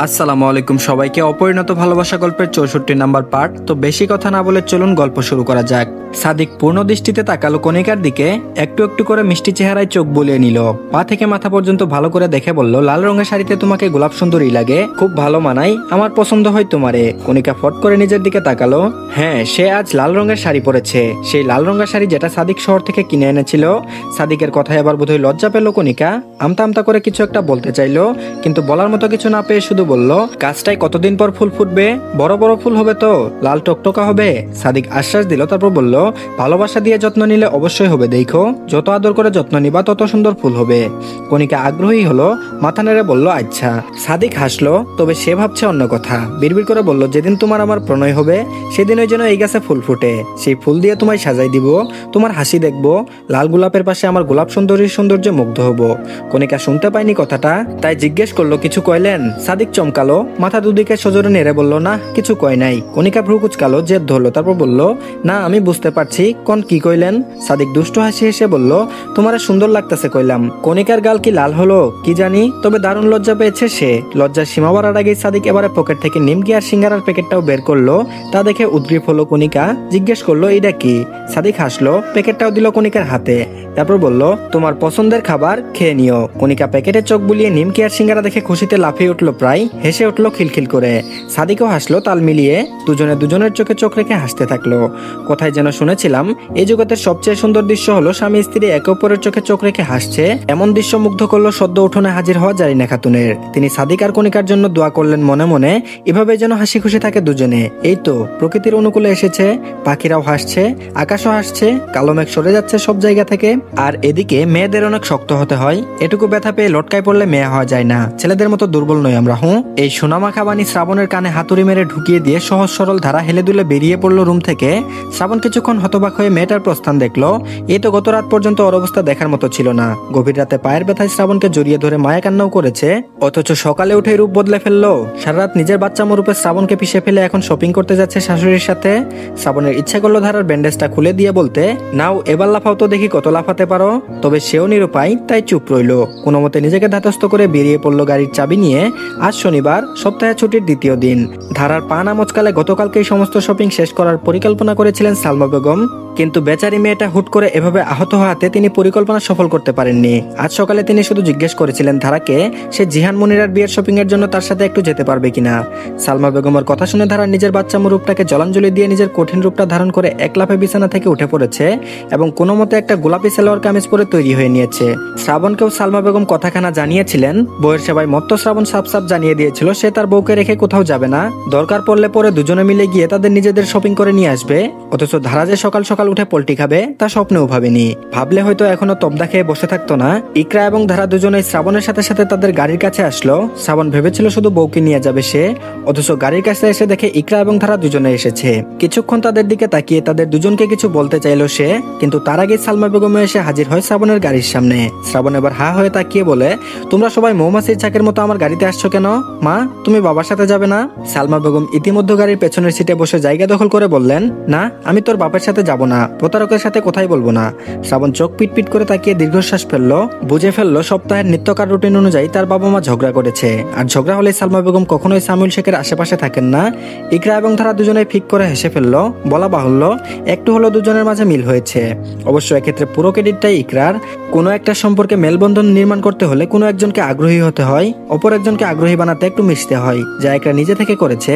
আসসালামু আলাইকুম সবাইকে। অপরিণত ভালোবাসা গল্পের ৬৪ নাম্বার পার্ট। তো বেশি কথা না বলে চলুন গল্প শুরু করা যাক। সাদিক পূর্ণ দৃষ্টিতে তাকালো কণিকার দিকে, একটু একটু করে মিষ্টি চেহারায় চোখ বুলিয়ে নিল। পা থেকে মাথা পর্যন্ত ভালো করে দেখে বলল, লাল রঙের শাড়িতে তোমাকে গোলাপ সুন্দরী লাগে, খুব ভালো মানাই, আমার পছন্দ হয় তোমারে। কণিকা ফট করে নিজের দিকে তাকালো। হ্যাঁ, সে আজ লাল রঙের শাড়ি পরেছে, সেই লাল রঙের শাড়ি যেটা সাদিক শহর থেকে কিনে এনেছিল। সাদিকের কথায় আবার বোধহয় লজ্জা পেল কণিকা। আমতা আমতা করে কিছু একটা বলতে চাইলো, কিন্তু বলার মতো কিছু না পেয়ে শুধু বলল, গাছটায় কতদিন পর ফুল ফুটবে? বড় বড় ফুল হবে তো, লাল টকটকা হবে? সাদিক আশ্বাস দিল, তারপর বলল, ভালোবাসা দিয়ে যত্ন নিলে অবশ্যই হবে, দেখো যত আদর করে যত্ন নিবা তত সুন্দর ফুল হবে। কণিকা আগ্রহী হলো, মাথা নেড়ে বলল আচ্ছা। সাদিক হাসলো, তবে সে ভাবছে অন্য কথা। বিড়বিড় করে বলল, যেদিন তোমার আমার প্রণয় হবে সেদিন ওই যেন এই গাছে ফুল ফুটে, সেই ফুল দিয়ে তোমায় সাজাই দিব, তোমার হাসি দেখবো, লাল গোলাপের পাশে আমার গোলাপ সুন্দরীর সৌন্দর্যে মুগ্ধ হব। কণিকা শুনতে পায়নি কথাটা, তাই জিজ্ঞেস করলো, কিছু কইলেন? সাদিক চমকালো, মাথা দুদিকে সজোরে নেড়ে বলল, না কিছু কয় নাই। কণিকা ভ্রু কুচকালো, জেদ ধরলো, তারপর বলল, না আমি বুঝতে পারছি, কোন কি কইলেন? সাদিক দুষ্ট হাসি হেসে বলল, তোমারে সুন্দর লাগতেছে কইলাম। কণিকার গাল কি লাল হলো কি জানি, তবে দারুণ লজ্জা পেয়েছে সে। লজ্জার সীমা বাড়ার আগেই সাদিক এবারে পকেট থেকে নিমকি আর সিঙ্গারার প্যাকেটটাও বের করলো। তা দেখে উদ্গ্রীব হলো কণিকা, জিজ্ঞেস করলো, এটা কি? সাদিক হাসলো, প্যাকেটটাও দিল কণিকার হাতে, তারপর বলল, তোমার পছন্দের খাবার, খেয়ে নিও। কণিকা প্যাকেটে চোখ বুলিয়ে নিমকি আর সিঙ্গারা দেখে খুশিতে লাফিয়ে উঠলো, প্রায় হেসে উঠলো খিলখিল করে। সাদিকও হাসলো তাল মিলিয়ে, দুজনে দুজনের চোখে চোখ রেখে হাসতে থাকলো। কোথায় যেন শুনেছিলাম, এই জগতের সবচেয়ে সুন্দর দৃশ্য হলো স্বামী স্ত্রী একে অপরের চোখে চোখ রেখে হাসছে। এমন দৃশ্য মুগ্ধ করলো সদ্য উঠোনে হাজির হওয়া জারিনা খাতুনের। তিনি সাদিক আর কণিকার জন্য দোয়া করলেন মনে মনে, এভাবে যেন হাসি খুশি থাকে দুজনে। এই তো প্রকৃতির অনুকূলে এসেছে, পাখিরাও হাসছে, আকাশও হাসছে, কালো মেঘ সরে যাচ্ছে সব জায়গা থেকে। আর এদিকে মেয়েদের অনেক শক্ত হতে হয়, এটুকু ব্যথা পেয়ে লটকায় পড়লে মেয়ে হওয়া যায় না। ছেলেদের মতো দুর্বল নই আমরা। এই সোনামাখা বাণী শ্রাবণের কানে হাতুড়ি মেরে ঢুকিয়ে দিয়ে সহজ সরল ধারা হেলে দুলে বেরিয়ে পড়লো রুম থেকে। শ্রাবণ কিছুক্ষণ হতবাক হয়ে মেয়েটার প্রস্থান দেখলো। এই তো গত রাত পর্যন্ত ওর অবস্থা দেখার মতো ছিল না। গভীর রাতে পায়ের ব্যথায় শ্রাবণকে জড়িয়ে ধরে মায়া কান্নাও করেছে, অথচ সকালে উঠে রূপ বদলে ফেললো। সারা রাত নিজের বাচ্চা রূপে শ্রাবণকে পিষে ফেলে এখন শপিং করতে যাচ্ছে শাশুড়ির সাথে। শ্রাবণের ইচ্ছা করলো ধারার ব্যান্ডেজটা খুলে দিয়ে বলতে, নাও এবার লাফাও তো দেখি কত লাফাতে পারো। তবে সেও নিরুপায়, তাই চুপ রইলো। কোনো মতে নিজেকে ধাতস্থ করে বেরিয়ে পড়লো গাড়ির চাবি নিয়ে। আজ শনিবার, সপ্তাহে ছুটির দ্বিতীয় দিন। ধারার পা না মচকালে গতকালকেই সমস্ত শপিং শেষ করার পরিকল্পনা করেছিলেন সালমা বেগম, কিন্তু বেচারি মেয়েটা হুট করে এভাবে আহত হওয়াতে তিনি পরিকল্পনা সফল করতে পারেননি। আজ সকালে তিনি শুধু জিজ্ঞেস করেছিলেন ধারাকে, সে জিহান মুনিরার বিয়ের শপিং এর জন্য তার সাথে একটু যেতে পারবে কিনা। সালমা বেগমের কথা শুনে ধারা নিজের বাচ্চা রূপটাকে জলাঞ্জলি দিয়ে নিজের কঠিন রূপটা ধারণ করে এক লাফে বিছানা থেকে উঠে পড়েছে এবং কোনো মতে একটা গোলাপি সালোয়ার কামিজ পরে তৈরি হয়ে নিয়েছে। শ্রাবণকেও সালমা বেগম কথাখানা জানিয়েছিলেন, বউয়ের সেবায় মত্ত শ্রাবণ সাপ সাপ জানিয়ে দিয়েছিল সে তার বউকে রেখে কোথাও যাবে না, দরকার পড়লে পরে দুজনে মিলে গিয়ে তাদের নিজেদের শপিং করে নিয়ে আসবে। অথচ ধারা যে সকাল সকাল উঠে পোল্টি খাবে তা স্বপ্নেও ভাবেনি। ভাবলে হয়তো এখনো তবদা খেয়ে বসে থাকতো না। ইকরা এবং ধারা দুজনেই শ্রাবণের সাথে সাথে তাদের গাড়ির কাছে আসলো। শ্রাবণ ভেবেছিল শুধু বউকে নিয়ে যাবে সে, অথচ গাড়ির কাছে এসে দেখে ইকরা এবং ধারা দুজনে এসেছে। কিছুক্ষণ তাদের দিকে তাকিয়ে তাদের দুজনকে কিছু বলতে চাইলো সে, কিন্তু তার আগে সালমা বেগম এসে হাজির হয় শ্রাবণের গাড়ির সামনে। শ্রাবণ এবার হা হয়ে তাকিয়ে বলে, তোমরা সবাই মৌমাছির চাকের মতো আমার গাড়িতে আসছো কেন? মা, তুমি বাবার সাথে যাবে না? সালমা বেগম ইতিমধ্যে গাড়ির পেছনের সিটে বসে জায়গা দখল করে বললেন, না আমি তোর বাপের সাথে যাব না, প্রতারকের সাথে কোথায় বলবো না। শ্রাবণ চোখ পিটপিট করে তাকিয়ে দীর্ঘশ্বাস ফেললো, বুঝে ফেললো সপ্তাহের নিত্যকার রুটিন অনুযায়ী তার বাবা মা ঝগড়া করেছে। আর ঝগড়া হলে সালমা বেগম কখনোই সামিউল শেখের আশেপাশে থাকেন না। ইকরা এবং ধারা দুজনে ফিক করে হেসে ফেললো। বলা বাহুল্য, একটু হলো দুজনের মাঝে মিল হয়েছে। অবশ্য এক্ষেত্রে পুরো ক্রেডিটটাই ইকরার। কোনো একটা সম্পর্কে মেলবন্ধন নির্মাণ করতে হলে কোনো একজনকে আগ্রহী হতে হয়, অপর একজনকে আগ্রহী বানাতে একটু মিশতে হয়, যা ইকরা নিজে থেকে করেছে।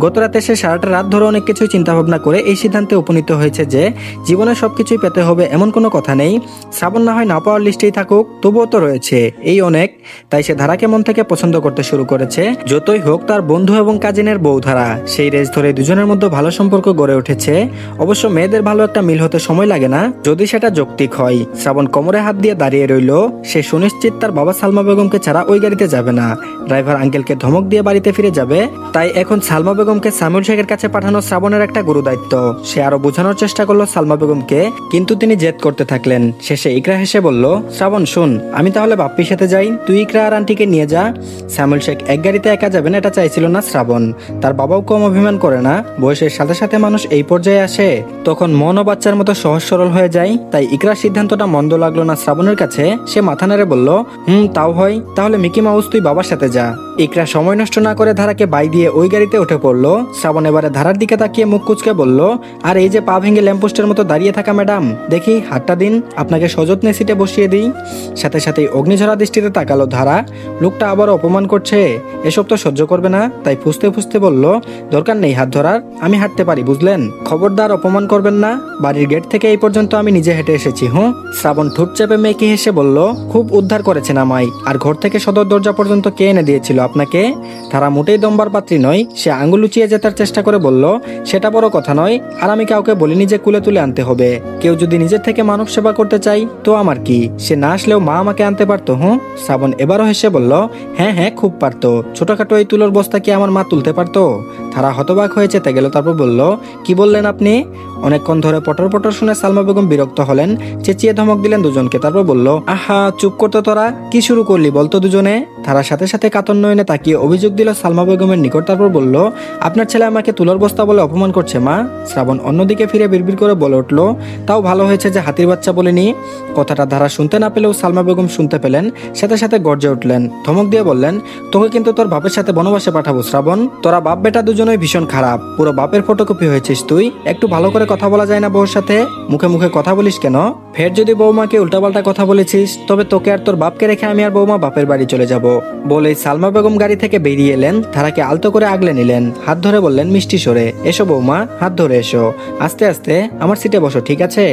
গত রাতে সে সারাটা রাত ধরে অনেক কিছুই চিন্তা ভাবনা করে এই সিদ্ধান্তে উপনীত হয়েছে যে জীবনে সবকিছুই পেতে হবে এমন কোনো কথা নেই। শ্রাবণ না হয় না পাওয়ার লিস্টেই থাকুক, তবুও তো রয়েছে, এই অনেক। তাই সে ধারাকে মন থেকে পছন্দ করতে শুরু করেছে। যতই হোক তার বন্ধু এবং কাজিনের বউ ধারা, সেই রেস ধরে দুজনের মধ্যে ভালো সম্পর্ক গড়ে উঠেছে। অবশ্য মেয়েদের ভালো একটা মিল হতে সময় লাগে না, যদি সেটা যৌক্তিক হয়। শ্রাবণ কোমরে হাত দিয়ে দাঁড়িয়ে রইল। সে সুনিশ্চিত তার বাবা সালমা বেগমকে ছাড়া ওই গাড়িতে যাবে না। ড্রাইভার আঙ্কেলকে ধমক দিয়ে বাড়িতে ফিরে যাবে। তাই এখন সালমা বেগমকে সামিউল শেখের কাছে পাঠানো শ্রাবণের একটা গুরু দায়িত্ব। সে আরো বোঝানোর চেষ্টা করলো সালমা বেগমকে, কিন্তু তিনি জেদ করতে থাকলেন। শেষে ইকরা হেসে বলল, শ্রাবণ শুন, আমি তাহলে বাপ্পির সাথে যাই, তুই ইকরা আর আন্টিকে নিয়ে যা। সামিউল শেখ এক গাড়িতে একা যাবেন এটা চাইছিল না শ্রাবণ। তার বাবাও কম অভিমান করে না। বয়সের সাথে সাথে মানুষ এই পর্যায়ে আসে তখন মন ও বাচ্চার মতো সহজ সরল হয়ে যায়। তাই ইকরার সিদ্ধান্তটা মন্দ লাগলো না শ্রাবণের কাছে। সে মাথা নেড়ে বলল, তাও হয়, তাহলে মিকি মাউস তুই বাবার সাথে যা। ইকরা সময় নষ্ট না করে ধারাকে বাই দিয়ে ওই গাড়িতে উঠে পড়লো। শ্রাবণ এবারে ধারার দিকে তাকিয়ে মুখ কুচকে বলল, আর এই যে পা ভেঙে ল্যাম্পপোস্টের মতো দাঁড়িয়ে থাকা ম্যাডাম, দেখি হাতটা দিন, আপনাকে সযত্নে সিটে বসিয়ে দিই। সাথে সাথেই অগ্নিঝরা দৃষ্টিতে তাকালো ধারা। লোকটা আবার অপমান করছে, এসব তো সহ্য করবে না, তাই ফুসতে ফুসতে বলল, দরকার নেই হাত ধরার, আমি হাঁটতে পারি বুঝলেন, খবরদার অপমান করবেন না, বাড়ির গেট থেকে এই পর্যন্ত আমি নিজে হেঁটে এসেছি। শ্রাবণ ঠোঁট চেপে মেয়েকে হেসে বলল, খুব উদ্ধার করেছেন আমায়, আর ঘর থেকে সদর দরজা পর্যন্ত কে এনে দিয়েছিল আপনাকে? ধারা মোটেই দম্বার পাত্রী নয়, সে আঙুল লুচিয়ে জেতার চেষ্টা করে বলল, সেটা বড় কথা নয়, আর আমি কাউকে বলিনি যে কুলে তুলে আনতে হবে, কেউ যদি নিজের থেকে মানব সেবা করতে চাই তো আমার কি, সে না আসলেও মা আমাকে আনতে পারতো। শ্রাবণ এবারও হেসে বলল, হ্যাঁ হ্যাঁ খুব পারতো, ছোটখাটো এই তুলোর বস্তা কি আমার মা তুলতে পারতো? ধারা হতবাক হয়ে চেতে গেল, তারপর বলল, কি বললেন আপনি? অনেকক্ষণ ধরে পটর পটর শুনে সালমা বেগম বিরক্ত হলেন, চেঁচিয়ে ধমক দিলেন দুজনকে, তারপর বলল, আহা চুপ করতো তোরা, কি শুরু করলি বলতো দুজনে? ধারার সাথে সাথে কাতর নয়নে তাকিয়ে অভিযোগ দিল সালমা বেগমের নিকট, তারপর বলল, আপনার ছেলে আমাকে তুলোর বস্তা বলে অপমান করছে মা। শ্রাবণ অন্যদিকে ফিরে বিড়বিড় করে বলে উঠল, তাও ভালো হয়েছে যে হাতির বাচ্চা বলেনি। কথাটা ধারা শুনতে না পেলেও সালমা বেগম শুনতে পেলেন, সাথে সাথে গর্জে উঠলেন, ধমক দিয়ে বললেন, তোকে কিন্তু তোর বাপের সাথে বনবাসে পাঠাবো শ্রাবণ, তোরা বাপ বেটা দুজনেই ভীষণ খারাপ, পুরো বাপের ফটোকপি হয়েছিস তুই, একটু ভালো করে কথা বলা যায় না বউর সাথে? মুখে মুখে কথা বলিস কেন? ফের যদি বৌমাকে উল্টাপাল্টা কথা বলেছিস তবে তোকে আর তোর বাপকে রেখে আমি আর বৌমা বাপের বাড়ি চলে যাব। বলেই সালমা বেগম গাড়ি থেকে বেরিয়ে এলেন, ধারাকে আলতো করে আগলে নিলেন, হাত ধরে বললেন মিষ্টি সরে, এসো বৌমা, হাত ধরে এসো, আস্তে আস্তে আমার সিটে বসো, ঠিক আছে?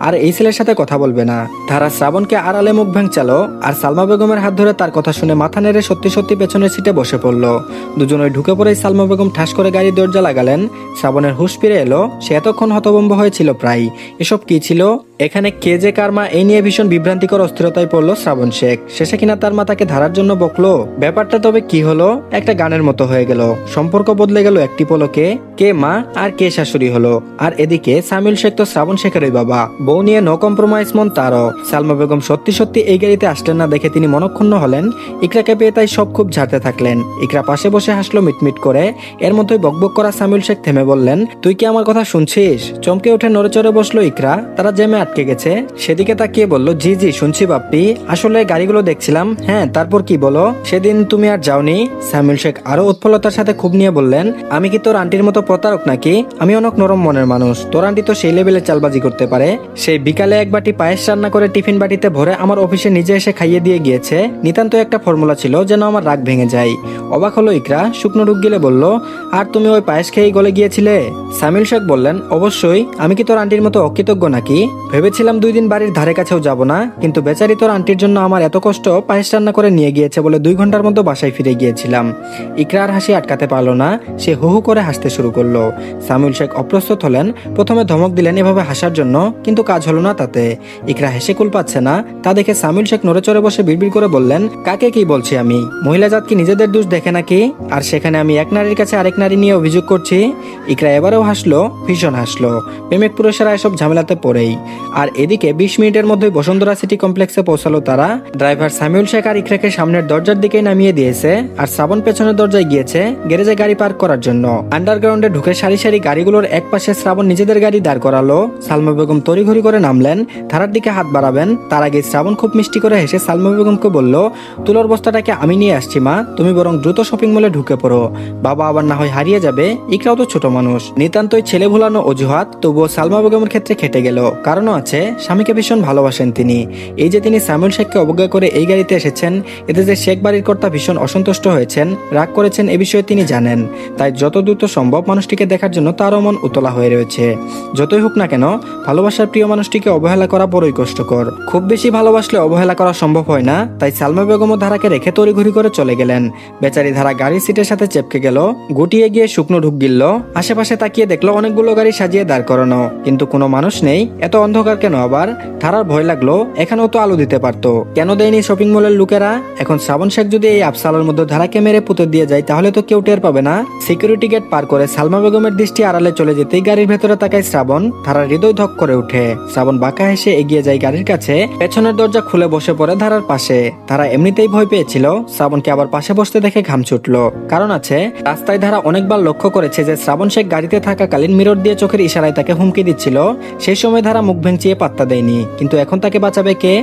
আর এই ছেলের সাথে কথা বলবে না। ধারা শ্রাবণকে আড়ালে মুখ ভেঙচালো, আর সালমা বেগমের হাত ধরে তার কথা শুনে মাথা নেড়ে সত্যি সত্যি পেছনের সিটে বসে পড়লো। দুজনে ঢুকে পড়েই সালমা বেগম ঠাস করে গাড়ির দরজা লাগালেন। শ্রাবণের হুঁশ ফিরে এলো, সে এতক্ষণ হতভম্ব হয়েছিল প্রায়, এসব কি ছিল, এখানে কে যে কারমা, এই নিয়ে ভীষণ বিভ্রান্তিকর অস্থিরতায় পড়লো শ্রাবণ শেখ। শেষে কিনা তার মা তাকে ধারার জন্য বকলো। ব্যাপারটা তবে কি হলো, একটা গানের মতো হয়ে গেল, সম্পর্ক বদলে গেল একটি পলকে, কে মা আর কে শাশুড়ি হলো। আর এদিকে সামিউল শেখ তো শ্রাবণ শেখেরই বাবা, বউ নিয়ে নো কম্প্রোমাইজ মন তারও। সালমা বেগম সত্যি সত্যি এই গাড়িতে আসলেন না দেখে তিনি মনক্ষুণ্ণ হলেন, ইকরাকে পেয়ে তাই সব খুব ঝাড়তে থাকলেন। ইকরা পাশে বসে হাসলো মিটমিট করে। এর মধ্যেই বকবক করা সামিউল শেখ থেমে বললেন, তুই কি আমার কথা শুনছিস? চমকে উঠে নড়ে চড়ে বসলো ইকরা, তারা জ্যামে আটকে গেছে। সেদিকে তাকিয়ে বলল, জি জি শুনছি বাপ্পি, আসলে গাড়িগুলো দেখছিলাম। হ্যাঁ তারপর কি বলো, সেদিন তুমি আর যাওনি? সামিউল শেখ আরো উৎফুল্লতার সাথে খুব নিয়ে বললেন, আমি কি তোর আন্টির মতো প্রতারক নাকি? আমি অনেক নরম মনের মানুষ, তোর আন্টি তো সেই লেভেলে চালবাজি করতে পারে। সেই বিকালে এক বাটি পায়েস রান্না করে টিফিন বাটিতে ভরে আমার অফিসে নিজে এসে খাইয়ে দিয়ে গিয়েছে, নিতান্ত একটা ফর্মুলা ছিল যেন আমার রাগ ভেঙে যায়। অবাক হলো ইকরা, শুকনো ঢুক গিলে বলল, আর তুমি ওই পায়েস খেয়েই গলে গিয়েছিলে? সামিউল শেখ বললেন, অবশ্যই, আমি কি তোর আন্টির মতো অকৃতজ্ঞ নাকি? ভেবেছিলাম 2 দিন বাড়ির ধারে কাছেও যাব না, কিন্তু বেচারি তোর আন্টির জন্য আমার এত কষ্ট পায়েস রান্না করে নিয়ে গিয়েছে বলে 2 ঘন্টার মধ্যে বাসায় ফিরে গিয়েছিলাম। ইকরার হাসি আটকাতে পারলো না, সে হু হু করে হাসতে শুরু করলো। সামিউল শেখ অপ্রস্তুত হলেন, প্রথমে ধমক দিলেন এভাবে হাসার জন্য, কিন্তু কাজ হলো না তাতে। ইকরা হেসে কুল পাচ্ছে না, তা দেখে সামিউল শেখ নড়ে চড়ে বসে বিড়বিড় করে বললেন, কাকে কি বলছি আমি? মহিলা জাত কি নিজেদের দোষ দেখে নাকি? আর সেখানে আমি এক নারীর কাছে আরেক নারী নিয়ে অভিযোগ করছি? ইকরা এবারেও হাসলো, ভীষণ হাসলো, প্রেমিক পুরুষেরা এসব ঝামেলাতে পড়েই। আর এদিকে 20 মিনিটের মধ্যেই বসুন্ধরা সিটি কমপ্লেক্সে পৌঁছালো তারা। ড্রাইভার সামিউল শেখ আর ইকরাকে সামনের দরজার দিকে নামিয়ে দিয়েছে, আর শ্রাবণ পেছনের দরজায় গিয়েছে গ্যারেজে গাড়ি পার্ক করার জন্য। আন্ডারগ্রাউন্ডে ঢুকে সারি সারি গাড়িগুলোর এক পাশে শ্রাবণ নিজেদের গাড়ি দাঁড় করালো। সালমা বেগম তড়িঘড়ি করে নামলেন, ধারার দিকে হাত বাড়াবেন, তার আগে শ্রাবণ খুব মিষ্টি করে হেসে সালমা বেগমকে বলল, তুলোর বস্তাটাকে আমি নিয়ে আসছি মা, তুমি বরং দ্রুত শপিং মলে ঢুকে পড়ো, বাবা আবার না হয় হারিয়ে যাবে। ইকরাও তো ছোট মানুষ, নিতান্তই ছেলে ভুলানো অজুহাত, তবুও সালমা বেগমের ক্ষেত্রে খেটে গেল। কারণও আছে, স্বামীকে ভীষণ ভালোবাসেন তিনি। এই যে তিনি সামিউল শেখকে অবজ্ঞা করে এই গাড়িতে এসেছেন, এতে যে শেখ বাড়ির কর্তা ভীষণ অসন্তুষ্ট হয়েছেন, রাগ করেছেন, এ বিষয়ে তিনি জানেন। তাই যত দ্রুত সম্ভব মানুষটিকে দেখার জন্য তারও মন উতলা হয়ে রয়েছে। যতই হোক না কেন, ভালোবাসার প্রিয় মানুষটিকে অবহেলা করা বড়ই কষ্টকর। খুব বেশি ভালোবাসলে অবহেলা করা সম্ভব হয় না, তাই সালমা বেগম ও ধারাকে রেখে তড়িঘড়ি করে চলে গেলেন। বেচারি ধারা গাড়ির সিটের সাথে চেপকে গেল, গুটিয়ে গিয়ে শুকনো ঢুক গিলল। আশেপাশে তাকিয়ে দেখলো অনেকগুলো গাড়ি সাজিয়ে দাঁড় করানো, কিন্তু কোনো মানুষ নেই। এত অন্ধকার কেন আবার? ধারার ভয় লাগলো, এখানেও তো আলো দিতে পারতো, কেন দেয়নি শপিং মলের লোকেরা? এখন শ্রাবণ শেখ যদি এই আফসালার মধ্যে ধারাকে মেরে পুঁতে দিয়ে যায় তাহলে তো কেউ টের পাবে না। সিকিউরিটি গেট পার করে সালমা বেগমের দৃষ্টি আড়ালে চলে যেতেই গাড়ির ভেতরে তাকায় শ্রাবণ। ধারার হৃদয় ধক করে উঠে। শ্রাবণ বাঁকা হেসে এগিয়ে যায় গাড়ির কাছে, পেছনের দরজা খুলে বসে পড়ে ধারার পাশে। ধারা এমনিতেই ভয় পেয়েছিল, শ্রাবণকে আবার পাশে বসতে দেখে ঘাম ছুটলো। কারণ আছে, রাস্তায় ধারা অনেকবার লক্ষ্য করেছে যে শ্রাবণ শেখ গাড়িতে থাকাকালীন মিরর দিয়ে চোখের ইশারায় তাকে হুমকি দিচ্ছিল। সেই সময় ধারা মুখ ভেঙচিয়ে পাত্তা দেয়নি, কিন্তু এখন তাকে বাঁচাবে কে?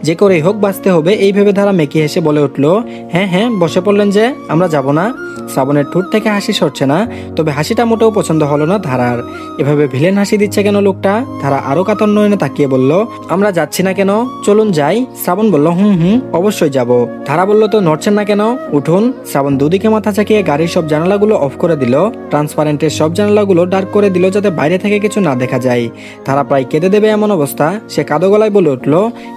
যে করেই হোক বাঁচতে হবে এই ভেবে ধারা মেকি হেসে বলে উঠল, হ্যাঁ হ্যাঁ বসে পড়লেন যে, আমরা যাব না? শ্রাবণের ঠোঁট থেকে হাসি সরছে না, তবে হাসিটা মোটেও পছন্দ হলো না ধারার। এভাবে ভিলেন হাসি দিচ্ছে কেন লোকটা? ধারা আরো কাতর নয়নে তাকিয়ে বলল, আমরা যাচ্ছি না কেন? চলুন যাই। শ্রাবণ বলল, হুম অবশ্যই যাব। ধারা বলল, তো নড়ছেন না কেন? উঠুন। শ্রাবণ দুদিকে মাথা চাকিয়ে গাড়ির সব জানালাগুলো অফ করে দিল, ট্রান্সপারেন্টের সব জানালাগুলো ডার্ক করে দিল যাতে বাইরে থেকে কিছু না দেখা যায়। ধারা প্রায় কেঁদে দেবে এমন অবস্থা, সে কাঁদো গলায় বলে উঠল,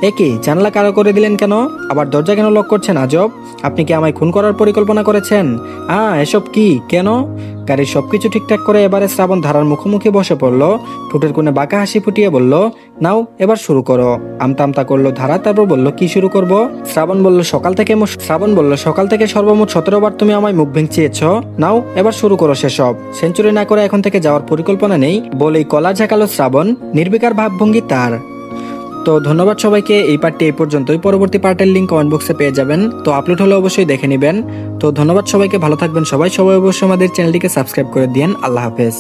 একই জানালা কারো করে দিলেন কেন? আবার দরজা কেন লক করছেন আজব? আপনি কি আমায় খুন করার পরিকল্পনা করেছেন? এসব কি? কেন? গাড়ির সবকিছু ঠিকঠাক করে এবারে শ্রাবণ ধারার মুখোমুখি বসে পড়ল, ঠোঁটের কোণে বাঁকা হাসি ফুটিয়ে বলল, নাও এবার শুরু করো। আমতা আমতা করলো ধারা, তারপর বলল, কি শুরু করব? শ্রাবণ বলল, সকাল থেকে সর্বমোট 17 বার তুমি আমায় মুখ ভেঙচিয়েছ। নাও এবার শুরু করো সেসব। সেঞ্চুরি না করে এখন থেকে যাওয়ার পরিকল্পনা নেই বলেই কলা ঝাঁকালো শ্রাবণ, নির্বিকার ভাবভঙ্গি তার। তো ধন্যবাদ সবাইকে। এই পার্টটি এই পর্যন্তই, পরবর্তী পার্টের লিঙ্ক কমেন্ট বক্সে পেয়ে যাবেন, তো আপলোড হলে অবশ্যই দেখে নেবেন। তো ধন্যবাদ সবাইকে, ভালো থাকবেন সবাই অবশ্যই আমাদের চ্যানেলটিকে সাবস্ক্রাইব করে দিন। আল্লাহ হাফেজ।